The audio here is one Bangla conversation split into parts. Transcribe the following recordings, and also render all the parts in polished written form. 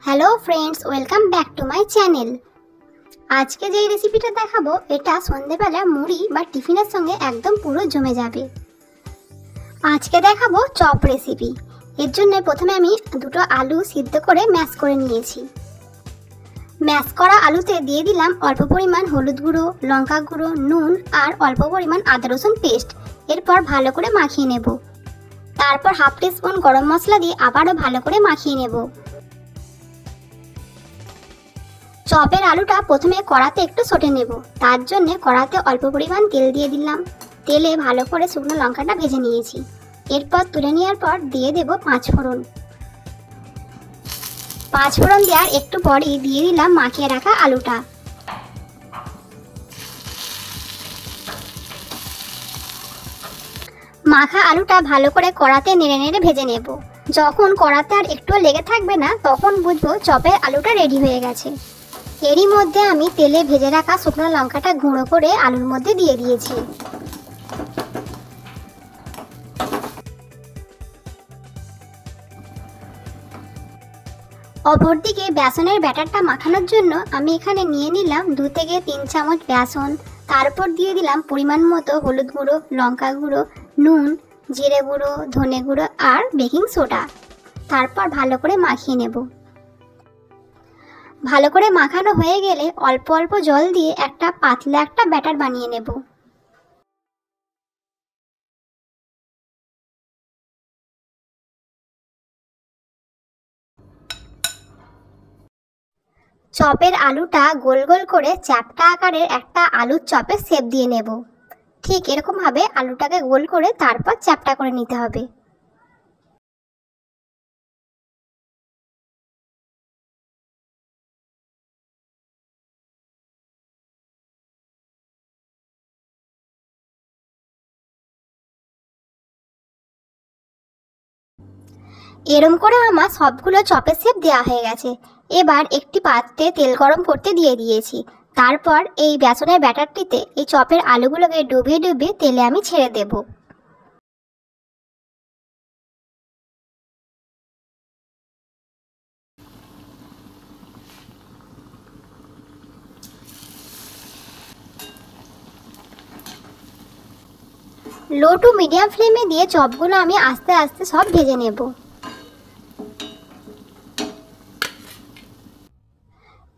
Hello friends, welcome back to my channel. আজকে যে রেসিপিটা দেখাবো এটা সন্ধ্যেবেলা মুড়ি বা টিফিনের সঙ্গে একদম পুরো জমে যাবে। আজকে দেখাবো চপ রেসিপি। এর জন্য প্রথমে আমি দুটো আলু সিদ্ধ করে ম্যাশ করে নিয়েছি। ম্যাশ করা আলুতে দিয়ে দিলাম অল্প পরিমাণ হলুদ গুঁড়ো, লঙ্কা গুঁড়ো, নুন আর অল্প পরিমাণ আদা রসুন পেস্ট। এরপর ভালো করে মাখিয়ে নেব। তারপর হাফ টিস্পুন গরম মশলা দিয়ে আবারও ভালো করে মাখিয়ে নেব। চপের আলুটা প্রথমে কড়াতে একটু সটে নেব। তার জন্য কড়াতে অল্প পরিমাণ তেল দিয়ে দিলাম। তেলে ভালো করে শুকনো লঙ্কাটা ভেজে নিয়েছি। এরপর তুলে নেওয়ার পর দিয়ে দেব পাঁচফোড়ন। পাঁচফোড়ন দেওয়ার একটু পরই দিয়ে দিলাম মাখিয়ে রাখা আলুটা। মাখা আলুটা ভালো করে কড়াতে নেড়ে নেড়ে ভেজে নেব। যখন কড়াতে আর একটু লেগে থাকবে না তখন বুঝবো চপের আলুটা রেডি হয়ে গেছে। এরই মধ্যে আমি তেলে ভেজে রাখা শুকনো লঙ্কাটা গুঁড়ো করে আলুর মধ্যে দিয়ে দিয়েছি। অপরদিকে বেসনের ব্যাটারটা মাখানোর জন্য আমি এখানে নিয়ে নিলাম 2 থেকে 3 চামচ বেসন। তারপর দিয়ে দিলাম পরিমাণ মতো হলুদ গুঁড়ো, লঙ্কা গুঁড়ো, নুন, জিরে গুঁড়ো, ধনে গুঁড়ো আর বেকিং সোডা। তারপর ভালো করে মাখিয়ে নেব। ভালো করে মাখানো হয়ে গেলে অল্প অল্প জল দিয়ে পাতলা একটা ব্যাটার বানিয়ে নেব। চপের আলুটা গোল গোল করে চ্যাপ্টা আকারের একটা আলুর চপের শেপ দিয়ে নেব। ঠিক এরকম ভাবে আলুটাকে গোল করে তারপর চ্যাপ্টা করে নিতে হবে। এরম করে আমার সবগুলো চপের শেপ দেওয়া হয়ে গেছে। এবার একটি পাত্রে তেল গরম করতে দিয়ে দিয়েছি। তারপর এই বেসনের ব্যাটারটিতে এই চপের আলুগুলোকে ডুবিয়ে ডুবিয়ে তেলে আমি ছেড়ে দেব। লো টু মিডিয়াম ফ্লেমে দিয়ে চপগুলো আমি আস্তে আস্তে সব ভেজে নেব।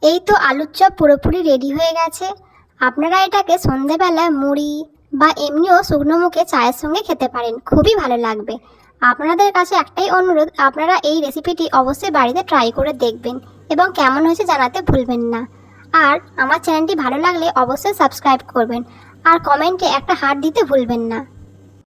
এই তো আলুর চপ পুরোপুরি রেডি হয়ে গেছে। আপনারা এটাকে সন্ধ্যেবেলা মুড়ি বা এমনিও শুকনো মুখে চায়ের সঙ্গে খেতে পারেন, খুবই ভালো লাগবে। আপনাদের কাছে একটাই অনুরোধ, আপনারা এই রেসিপিটি অবশ্যই বাড়িতে ট্রাই করে দেখবেন এবং কেমন হয়েছে জানাতে ভুলবেন না। আর আমার চ্যানেলটি ভালো লাগলে অবশ্যই সাবস্ক্রাইব করবেন আর কমেন্টে একটা হার্ট দিতে ভুলবেন না।